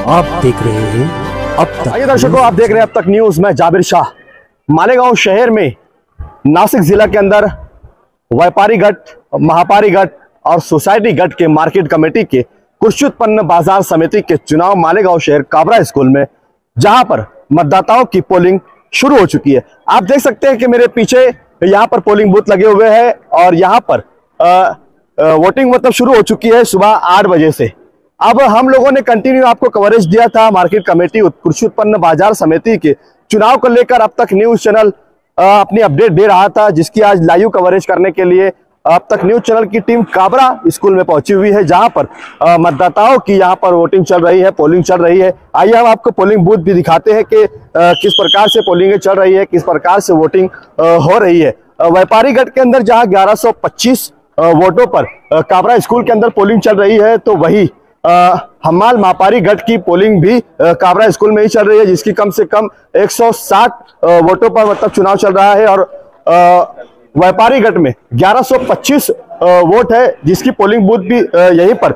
आप देख रहे हैं अब तक। आइए दर्शकों, आप देख रहे हैं अब तक न्यूज। मैं जाबिर शाह। मालेगांव शहर में नासिक जिला के अंदर व्यापारी गट, महापारी गट और सोसाइटी गट के मार्केट कमेटी के कृषि उत्पन्न बाजार समिति के चुनाव मालेगांव शहर काबरा स्कूल में, जहां पर मतदाताओं की पोलिंग शुरू हो चुकी है। आप देख सकते हैं कि मेरे पीछे यहां पर पोलिंग बूथ लगे हुए हैं और यहां पर वोटिंग मतलब शुरू हो चुकी है सुबह 8 बजे से। अब हम लोगों ने कंटिन्यू आपको कवरेज दिया था मार्केट कमेटी कृषि उत्पन्न बाजार समिति के चुनाव को लेकर। अब तक न्यूज चैनल अपनी अपडेट दे रहा था, जिसकी आज लाइव कवरेज करने के लिए अब तक न्यूज चैनल की टीम काबरा स्कूल में पहुंची हुई है, जहां पर मतदाताओं की यहां पर वोटिंग चल रही है, पोलिंग चल रही है। आइए हम आपको पोलिंग बूथ भी दिखाते हैं कि किस प्रकार से पोलिंग चल रही है, किस प्रकार से वोटिंग हो रही है। व्यापारी गट के अंदर जहां 1125 वोटों पर काबरा स्कूल के अंदर पोलिंग चल रही है, तो वही हम्माल महापारी गट की पोलिंग भी काबरा स्कूल में ही चल रही है, जिसकी कम से कम 160 वोटों पर मतलब चुनाव चल रहा है। और व्यापारी गट में 1125 वोट है, जिसकी पोलिंग बूथ भी यहीं पर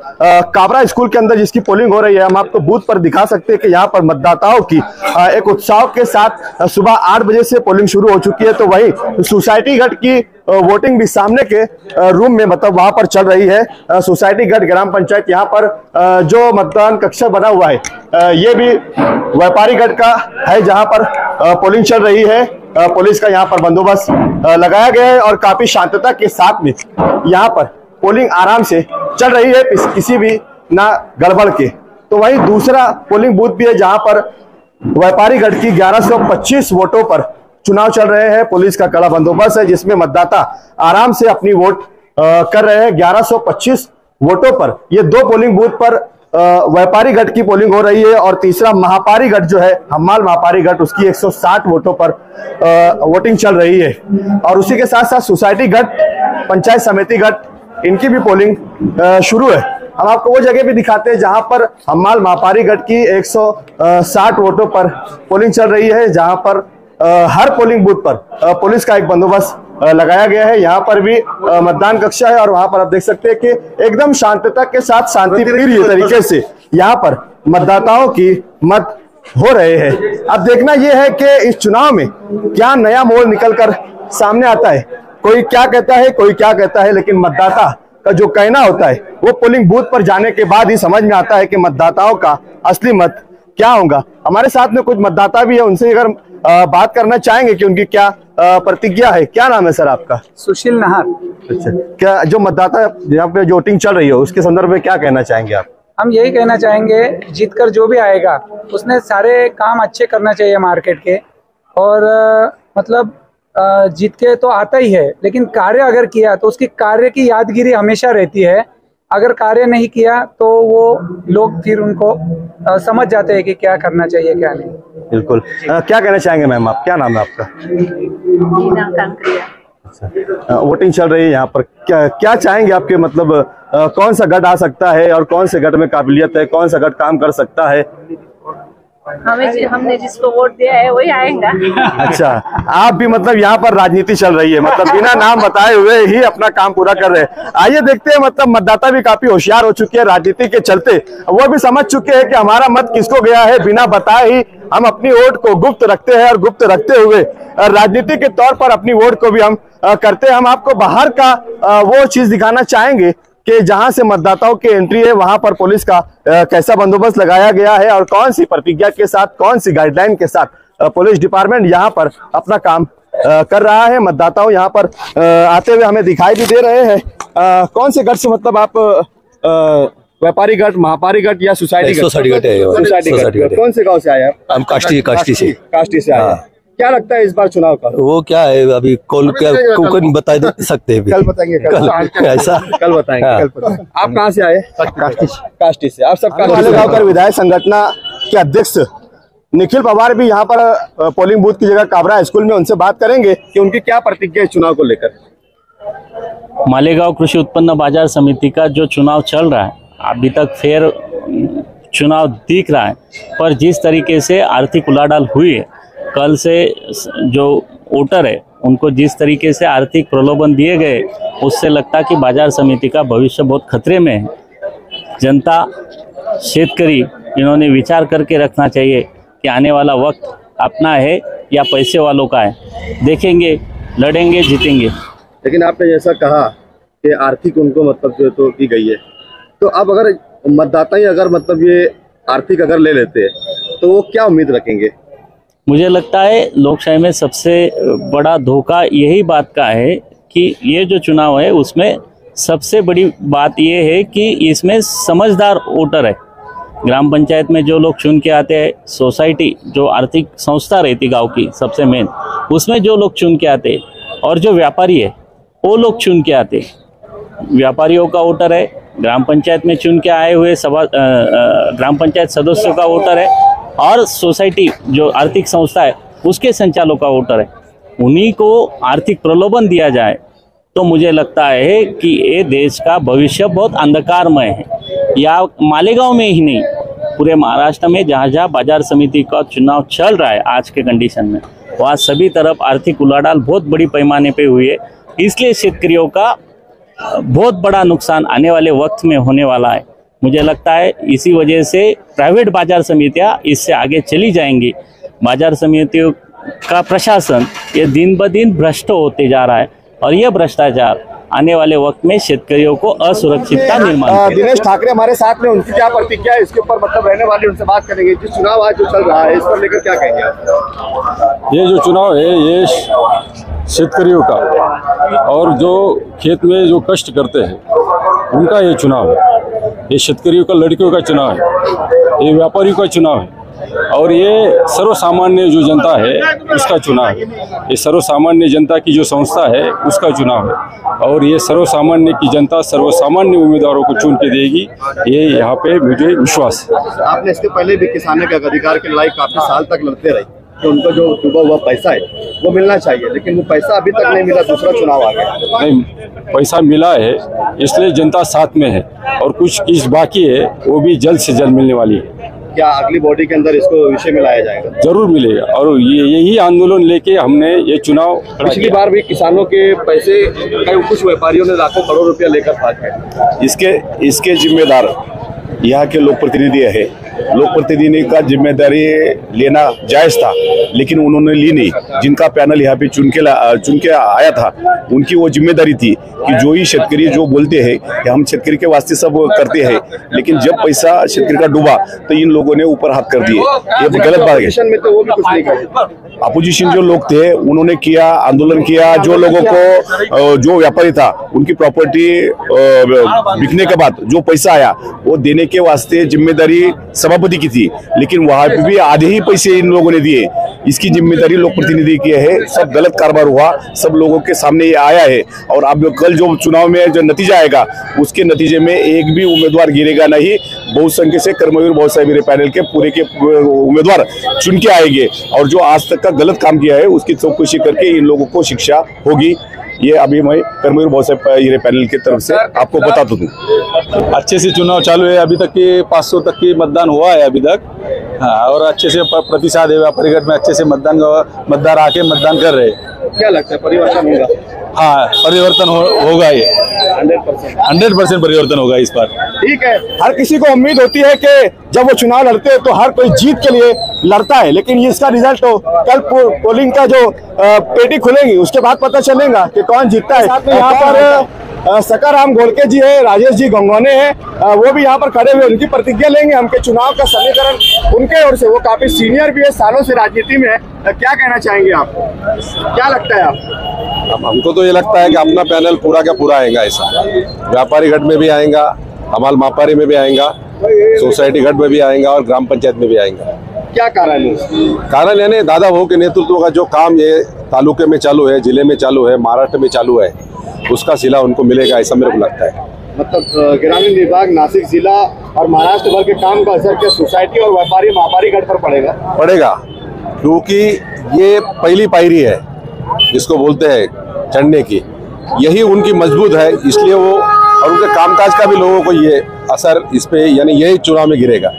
काबरा स्कूल के अंदर जिसकी पोलिंग हो रही है। हम आपको बूथ पर दिखा सकते हैं कि यहाँ पर मतदाताओं की एक उत्साह के साथ सुबह 8 बजे से पोलिंग शुरू हो चुकी है। तो वही सोसाइटी गट की वोटिंग भी सामने के रूम में मतलब वहां पर चल रही है। सोसाइटी गट ग्राम पंचायत यहाँ पर जो मतदान कक्ष बना हुआ है, ये भी व्यापारी गट का है, जहां पर पोलिंग चल रही है। पुलिस का यहाँ पर बंदोबस्त लगाया गया है और काफी शांतता के साथ में यहाँ पर पोलिंग आराम से चल रही है, किसी भी ना गड़बड़ के। तो वही दूसरा पोलिंग बूथ भी है, जहां पर व्यापारी गट की 1125 वोटों पर चुनाव चल रहे हैं। पुलिस का कड़ा बंदोबस्त है, जिसमें मतदाता आराम से अपनी वोट कर रहे हैं। 1125 वोटों पर ये 2 पोलिंग बूथ पर व्यापारी गट की पोलिंग हो रही है और तीसरा महापारी गट जो है हम्माल महापारी गट, उसकी 160 वोटों पर वोटिंग चल रही है। और उसी के साथ साथ सोसाइटी गट, पंचायत समिति गट, इनकी भी पोलिंग शुरू है। हम आपको वो जगह भी दिखाते हैं जहां पर हम्माल महापारी गट की 160 वोटों पर पोलिंग चल रही है, जहां पर हर पोलिंग बूथ पर पुलिस का एक बंदोबस्त लगाया गया है। यहाँ पर भी मतदान कक्ष है और वहां पर आप देख सकते हैं कि एकदम शांतता के साथ शांतिप्रिय तरीके से यहाँ पर मतदाताओं की मत हो रहे हैं। अब देखना यह है कि इस चुनाव में क्या नया मोड़ निकलकर सामने आता है। कोई क्या कहता है, कोई क्या कहता है, लेकिन मतदाता का जो कहना होता है वो पोलिंग बूथ पर जाने के बाद ही समझ में आता है कि मतदाताओं का असली मत क्या होगा। हमारे साथ में कुछ मतदाता भी है, उनसे अगर बात करना चाहेंगे कि उनकी क्या प्रतिज्ञा है। क्या नाम है सर आपका? सुशील नाहर। अच्छा, क्या जो मतदाता यहाँ पे जो वोटिंग चल रही है उसके संदर्भ में क्या कहना चाहेंगे आप? हम यही कहना चाहेंगे, जीतकर जो भी आएगा उसने सारे काम अच्छे करना चाहिए मार्केट के। और मतलब जीत के तो आता ही है, लेकिन कार्य अगर किया तो उसकी कार्य की यादगिरी हमेशा रहती है। अगर कार्य नहीं किया तो वो लोग फिर उनको समझ जाते हैं कि क्या करना चाहिए क्या नहीं। बिल्कुल। क्या कहना चाहेंगे मैम आप? क्या नाम है आपका? अच्छा, वोटिंग चल रही है यहाँ पर, क्या चाहेंगे आपके मतलब कौन सा गट आ सकता है और कौन से गट में काबिलियत है, कौन सा गट काम कर सकता है? हमने जिसको वोट दिया है वही आएगा। अच्छा, आप भी मतलब यहाँ पर राजनीति चल रही है, मतलब बिना नाम बताए हुए ही अपना काम पूरा कर रहे हैं। आइए देखते हैं, मतलब मतदाता भी काफी होशियार हो चुके हैं राजनीति के चलते। वो भी समझ चुके हैं कि हमारा मत किसको गया है, बिना बताए ही हम अपनी वोट को गुप्त रखते हैं और गुप्त रखते हुए राजनीति के तौर पर अपनी वोट को भी हम करते हैं। हम आपको बाहर का वो चीज दिखाना चाहेंगे कि जहां से मतदाताओं की एंट्री है वहां पर पुलिस का कैसा बंदोबस्त लगाया गया है और कौन सी प्रतिज्ञा के साथ, कौन सी गाइडलाइन के साथ पुलिस डिपार्टमेंट यहां पर अपना काम कर रहा है। मतदाताओं यहां पर आते हुए हमें दिखाई भी दे रहे हैं। कौन से गट से मतलब आप व्यापारी गट, महापारी गट या सोसाइटी गट? सोसाइटी गट। कौन से गाँव से आए आप? हम काष्टी से आए। क्या लगता है इस बार चुनाव का? वो क्या है अभी कौन बता सकते हैं? कल बताएंगे। ऐसा कल बताएंगे। आप कहाँ से आए? काष्टी से। आप सब मालेगांव कर विधायक संगठन के अध्यक्ष निखिल पवार भी यहाँ पर पोलिंग बूथ की जगह काबरा स्कूल में, उनसे बात करेंगे कि उनकी क्या प्रतिक्रिया है चुनाव को लेकर। मालेगांव कृषि उत्पन्न बाजार समिति का जो चुनाव चल रहा है, अभी तक फेयर चुनाव दिख रहा है, पर जिस तरीके से आर्थिक उलाढाल हुई है, कल से जो वोटर है उनको जिस तरीके से आर्थिक प्रलोभन दिए गए, उससे लगता है कि बाजार समिति का भविष्य बहुत खतरे में है। जनता, शेतकरी इन्होंने विचार करके रखना चाहिए कि आने वाला वक्त अपना है या पैसे वालों का है। देखेंगे, लड़ेंगे, जीतेंगे। लेकिन आपने जैसा कहा कि आर्थिक उनको मतलब जो तो की गई है, तो अब अगर मतदाता ही अगर मतलब ये आर्थिक अगर ले लेते हैं तो वो क्या उम्मीद रखेंगे? मुझे लगता है लोकशाही में सबसे बड़ा धोखा यही बात का है कि ये जो चुनाव है उसमें सबसे बड़ी बात ये है कि इसमें समझदार वोटर है। ग्राम पंचायत में जो लोग चुन के आते हैं, सोसाइटी जो आर्थिक संस्था रहती गांव की सबसे मेन, उसमें जो लोग चुन के आते हैं और जो व्यापारी है वो लोग चुन के आते हैं। व्यापारियों का वोटर है, ग्राम पंचायत में चुन के आए हुए ग्राम पंचायत सदस्यों का वोटर है और सोसाइटी जो आर्थिक संस्था है उसके संचालकों का वोटर है। उन्हीं को आर्थिक प्रलोभन दिया जाए तो मुझे लगता है कि ये देश का भविष्य बहुत अंधकारमय है। या मालेगांव में ही नहीं, पूरे महाराष्ट्र में जहाँ जहाँ बाजार समिति का चुनाव चल रहा है आज के कंडीशन में, वहाँ सभी तरफ आर्थिक उलाढाल बहुत बड़ी पैमाने पे हुई है। इसलिए शेतकरियों का बहुत बड़ा नुकसान आने वाले वक्त में होने वाला है। मुझे लगता है इसी वजह से प्राइवेट बाजार समितियाँ इससे आगे चली जाएंगी। बाजार समितियों का प्रशासन ये दिन ब दिन भ्रष्ट होते जा रहा है और यह भ्रष्टाचार आने वाले वक्त में शेतकरियों को असुरक्षितता निर्माण करेगा। दिनेश ठाकरे हमारे साथ में, उनकी क्या प्रतिक्रिया है इसके ऊपर, मतलब रहने वाले उनसे बात करेंगे। जिस चुनाव आज जो चल रहा है इस पर लेकर क्या कहेंगे आप? ये जो चुनाव है ये शेतकरियों का और जो खेत में जो कष्ट करते हैं उनका ये चुनाव है। ये शेतकरियों का, लड़कियों का चुनाव है, ये व्यापारियों का चुनाव है और ये सर्वसामान्य जो जनता है उसका चुनाव है। ये सर्वसामान्य जनता की जो संस्था है उसका चुनाव है और ये सर्वसामान्य की जनता सर्वसामान्य उम्मीदवारों को चुन के देगी, ये यहाँ पे मुझे विश्वास है। आपने इसके पहले भी किसानों के अधिकार की लड़ाई काफी साल तक लड़ते रहे, तो उनको जो डूबा हुआ पैसा है वो मिलना चाहिए, लेकिन वो पैसा अभी तक नहीं मिला। दूसरा चुनाव आ गया, नहीं पैसा मिला है इसलिए जनता साथ में है और कुछ चीज बाकी है वो भी जल्द से जल्द मिलने वाली है। क्या अगली बॉडी के अंदर इसको विषय में लाया जाएगा? जरूर मिलेगा और यही आंदोलन लेके हमने ये चुनाव पिछली बार भी किसानों के पैसे कुछ व्यापारियों ने लाखों करोड़ रुपया लेकर भागे। इसके जिम्मेदार यहाँ के लोक प्रतिनिधि है। लोक प्रतिनिधि का जिम्मेदारी लेना जायज था लेकिन उन्होंने ली नहीं। जिनका पैनल यहाँ पे चुन के आया था उनकी वो जिम्मेदारी थी कि जो ही शेतकरी जो बोलते हैं कि हम शेतकरी के वास्ते सब करते हैं, लेकिन जब पैसा शेतकरी का डूबा तो इन लोगों ने ऊपर हाथ कर दिए। ये गलत बात है। में तो वो भी कुछ नहीं करे। अपोजिशन जो लोग थे उन्होंने किया, आंदोलन किया। जो लोगों को जो व्यापारी था उनकी प्रॉपर्टी बिकने के बाद जो पैसा आया वो देने के वास्ते जिम्मेदारी सभापति की थी, लेकिन वहां पे भी आधे ही पैसे इन लोगों ने दिए। इसकी जिम्मेदारी लोक प्रतिनिधि की है। सब गलत कारोबार हुआ, सब लोगों के सामने ये आया है और अब कल जो चुनाव में जो नतीजा आएगा उसके नतीजे में एक भी उम्मीदवार गिरेगा नहीं। बहुसंख्य से कर्मवीर बहुत सारे मेरे पैनल के पूरे के उम्मीदवार चुन के आएंगे और जो आज तक का गलत काम किया है उसकी चौकसी करके इन लोगों को शिक्षा होगी। ये अभी मैं कर्मवीर बहुत से पैनल की तरफ से आपको बता दूं। अच्छे से चुनाव चालू है, अभी तक के 500 तक की मतदान हुआ है अभी तक। हाँ, और अच्छे से प्रतिशत है व्यापारीगढ़ में, अच्छे से मतदार आके मतदान कर रहे हैं। क्या लगता है परिवर्तन होगा? हाँ, परिवर्तन होगा, ये 100% परिवर्तन होगा इस बार। ठीक है, हर किसी को उम्मीद होती है कि जब वो चुनाव लड़ते हैं तो हर कोई जीत के लिए लड़ता है, लेकिन इसका रिजल्ट तो कल पोलिंग का जो पेटी खुलेगी उसके बाद पता चलेगा कि कौन जीतता है। साथ में यहाँ पर सकाराम घोलके जी है, राजेश जी गंगोने हैं, वो भी यहाँ पर खड़े हुए, उनकी प्रतिक्रिया लेंगे। हमके चुनाव का समीकरण उनके ओर से, वो काफी सीनियर भी है, सालों से राजनीति में है। क्या कहना चाहेंगे आप? क्या लगता है आप? हमको तो ये लगता है कि अपना पैनल पूरा का पूरा आएगा। ऐसा व्यापारी गढ़ में भी आएगा, हमाल मापारी में भी आएगा, सोसाइटी गढ़ में भी आएगा और ग्राम पंचायत में भी आएगा। क्या कारण है? कारण यानी दादा भाऊ के नेतृत्व का जो काम ये तालुके में चालू है, जिले में चालू है, महाराष्ट्र में चालू है, उसका सिला उनको मिलेगा, ऐसा मेरे को लगता है। मतलब ग्रामीण विभाग, नासिक जिला और महाराष्ट्र भर के काम का असर क्या सोसाइटी और व्यापारी मापारी गढ़ पर पड़ेगा? क्योंकि ये पहली पायरी है जिसको बोलते हैं चढ़ने की, यही उनकी मजबूत है, इसलिए वो और उनके कामकाज का भी लोगों को ये असर इस पे यानी यही चुनाव में गिरेगा।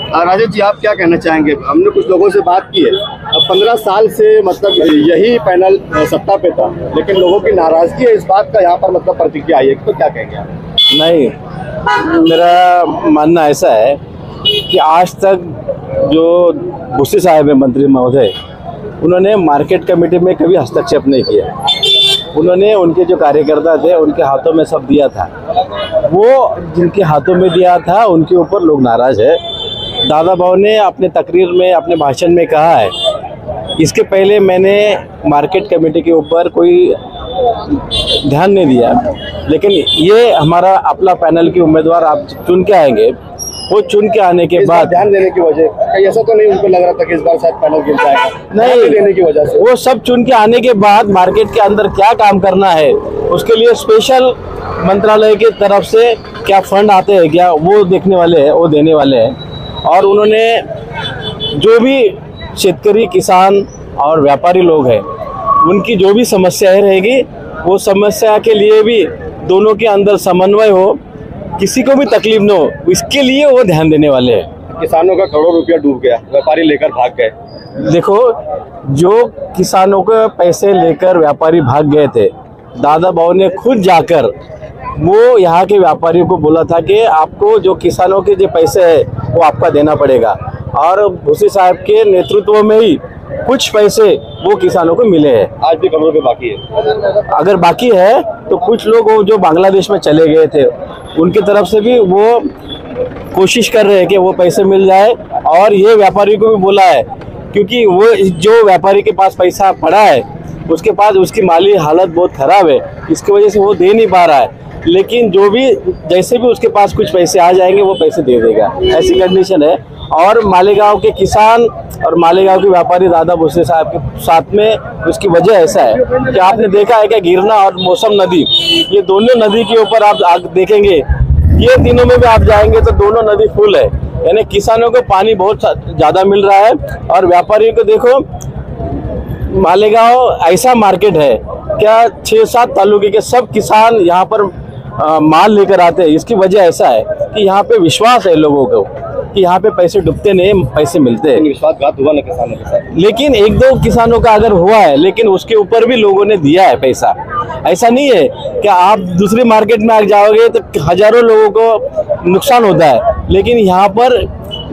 राजेश जी, आप क्या कहना चाहेंगे? हमने कुछ लोगों से बात की है, अब 15 साल से मतलब यही पैनल सत्ता पे था, लेकिन लोगों की नाराजगी है इस बात का, यहाँ पर मतलब प्रतिक्रिया आई है, तो क्या कहेंगे आप? नहीं, मेरा मानना ऐसा है कि आज तक जो भूसी साहब है मंत्री महोदय, उन्होंने मार्केट कमेटी में कभी हस्तक्षेप नहीं किया। उन्होंने उनके जो कार्यकर्ता थे उनके हाथों में सब दिया था। वो जिनके हाथों में दिया था उनके ऊपर लोग नाराज है। दादा भाव ने अपने तकरीर में, अपने भाषण में कहा है, इसके पहले मैंने मार्केट कमेटी के ऊपर कोई ध्यान नहीं दिया, लेकिन ये हमारा अपना पैनल के उम्मीदवार आप चुन के आएंगे, वो चुन के आने के बाद ध्यान देने की वजह कहीं ऐसा तो नहीं उनको लग रहा था कि इस बार शायद पैनल गिर जाएगा? नहीं देने की वजह से वो सब चुन के आने के बाद मार्केट के अंदर क्या काम करना है, उसके लिए स्पेशल मंत्रालय की तरफ से क्या फंड आते हैं, क्या वो देखने वाले हैं, वो देने वाले हैं। और उन्होंने जो भी शेतकरी, किसान और व्यापारी लोग हैं, उनकी जो भी समस्याएं रहेगी, वो समस्या के लिए भी दोनों के अंदर समन्वय हो, किसी को भी तकलीफ न हो, इसके लिए वो ध्यान देने वाले हैं। किसानों का करोड़ों रुपया डूब गया, व्यापारी लेकर भाग गए। देखो, जो किसानों के पैसे लेकर व्यापारी भाग गए थे, दादा भाव ने खुद जाकर वो यहाँ के व्यापारियों को बोला था कि आपको जो किसानों के जो पैसे हैं वो आपका देना पड़ेगा। और भूसी साहब के नेतृत्व में ही कुछ पैसे वो किसानों को मिले हैं। आज भी करोड़ों रुपए बाकी है। अगर बाकी है तो कुछ लोग वो जो बांग्लादेश में चले गए थे, उनकी तरफ से भी वो कोशिश कर रहे हैं कि वो पैसे मिल जाए। और ये व्यापारी को भी बोला है, क्योंकि वो जो व्यापारी के पास पैसा पड़ा है, उसके पास उसकी माली हालत बहुत ख़राब है, इसकी वजह से वो दे नहीं पा रहा है। लेकिन जो भी जैसे भी उसके पास कुछ पैसे आ जाएंगे वो पैसे दे देगा, ऐसी कंडीशन है। और मालेगांव के किसान और मालेगांव के व्यापारी दादा भूसे साहब के साथ में, उसकी वजह ऐसा है कि आपने देखा है कि गिरना और मौसम नदी, ये दोनों नदी के ऊपर आप देखेंगे, ये दिनों में भी आप जाएंगे तो दोनों नदी फुल है। यानी किसानों को पानी बहुत ज़्यादा मिल रहा है। और व्यापारियों को देखो, मालेगांव ऐसा मार्केट है क्या 6-7 तालुके के सब किसान यहाँ पर माल लेकर आते हैं। इसकी वजह ऐसा है कि यहाँ पे विश्वास है लोगों को कि यहाँ पे पैसे डूबते नहीं, पैसे मिलते हैं। विश्वासघात हुआ ना किसानों के साथ, लेकिन 1-2 किसानों का अगर हुआ है, लेकिन उसके ऊपर भी लोगों ने दिया है पैसा। ऐसा नहीं है कि आप दूसरी मार्केट में आ जाओगे तो हजारों लोगों को नुकसान होता है, लेकिन यहाँ पर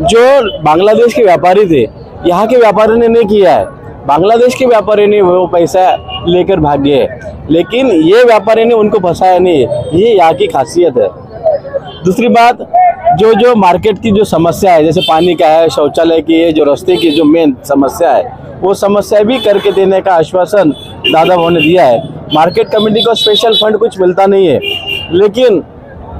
जो बांग्लादेश के व्यापारी थे, यहाँ के व्यापारी ने नहीं किया है, बांग्लादेश के व्यापारी ने वो पैसा लेकर भाग गए, लेकिन ये व्यापारी ने उनको फंसाया नहीं। ये यहाँ की खासियत है। दूसरी बात, जो मार्केट की जो समस्या है, जैसे पानी का है, शौचालय की है, जो रास्ते की जो मेन समस्या है, वो समस्या भी करके देने का आश्वासन दादा भाव ने दिया है। मार्केट कमेटी को स्पेशल फंड कुछ मिलता नहीं है, लेकिन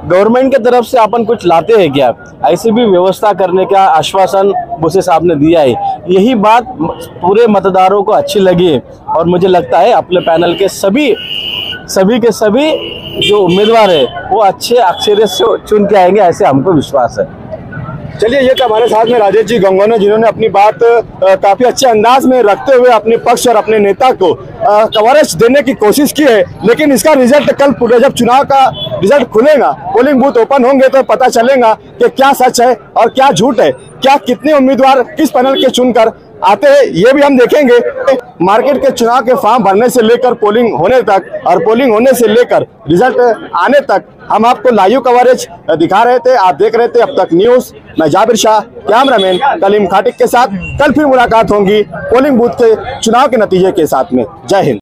गवर्नमेंट की तरफ से अपन कुछ लाते हैं क्या, ऐसी भी व्यवस्था करने का आश्वासन भूसे साहब ने दिया है। यही बात पूरे मतदारों को अच्छी लगी और मुझे लगता है अपने पैनल के सभी के सभी जो उम्मीदवार है वो अच्छे अक्षर से चुन के आएंगे, ऐसे हमको विश्वास है। चलिए, ये तो हमारे साथ में राजेश जी गंगोने, जिन्होंने अपनी बात काफी अच्छे अंदाज में रखते हुए अपने पक्ष और अपने नेता को कवरेज देने की कोशिश की है। लेकिन इसका रिजल्ट कल पूरे जब चुनाव का रिजल्ट खुलेगा, पोलिंग बूथ ओपन होंगे तो पता चलेगा कि क्या सच है और क्या झूठ है, क्या कितने उम्मीदवार किस पैनल के चुनकर आते हैं, ये भी हम देखेंगे। मार्केट के चुनाव के फॉर्म भरने से लेकर पोलिंग होने तक और पोलिंग होने से लेकर रिजल्ट आने तक हम आपको लाइव कवरेज दिखा रहे थे। आप देख रहे थे अब तक न्यूज। मैं जाबिर शाह, कैमरामैन कलीम खाटिक के साथ। कल फिर मुलाकात होगी पोलिंग बूथ के चुनाव के नतीजे के साथ में। जय हिंद।